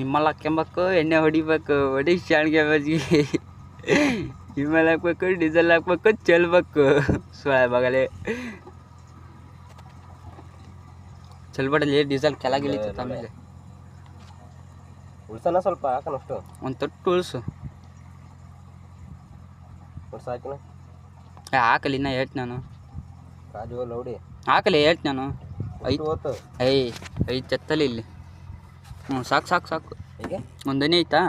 ಹಿಮ್ಮಲ್ ಹಾಕ್ಯಂಬೇಕು, ಎಣ್ಣೆ ಹೊಡಿಬೇಕು, ಹೊಡಿ ಶಾಣ್ಗೆ ಬಜ್ಜಿಗೆ ಹಿಮ್ಮಲ್ ಹಾಕ್ಬೇಕು, ಡೀಸೆಲ್ ಹಾಕ್ಬೇಕು, ಚೆಲ್ಬೇಕು. ಸೊಳ್ಳೆ ಬಗಲೆ ಚೆಲ್ಬಡಲಿ ಡೀಸೆಲ್ ಕೆಳಗೆ ಇಳಿತೈತೆ. ಆಮೇಲೆ ಉಳ್ಸನ ಸ್ವಲ್ಪ ಹಾಕನಷ್ಟು ಒಂದು ತೊಟ್ಟು ಉಳಿಸು. ಹಾಕಿನ ಹಾಕಲಿ ಇನ್ನ ಹೇಳ್ತಿ ನಾನು. ಕಾಜು ಲೌಡಿ ಹಾಕಲಿ ಹೇಳ್ತಿ ನಾನು. ಓತು ಐದು ಚೆತ್ತಲಿ ಇಲ್ಲಿ. ಸಾಕು ಸಾಕು ಸಾಕು. ಒಂದನೇ ಐತಾ?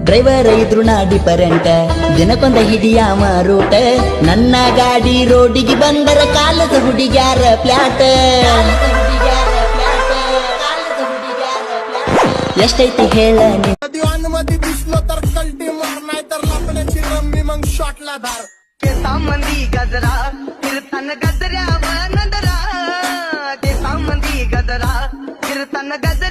ಡ್ರೈವರ್ ಇದ್ರು ನಾ ಡಿಫರೆಂಟ್, ದಿನಕ್ಕೊಂದ ಹಿಡಿಯ ಮಾರೂಟ. ನನ್ನ ಗಾಡಿ ರೋಡಿಗೆ ಬಂದರ ಕಾಲದ ಹುಡುಗ್ಯಾರ ಪ್ಲಾಟ್. ಎಷ್ಟೈತಿ ಹೇಳ मंदी गजरा कीर्तन गजरा नंदरा के मंदी गजरा कीर्तन गजरा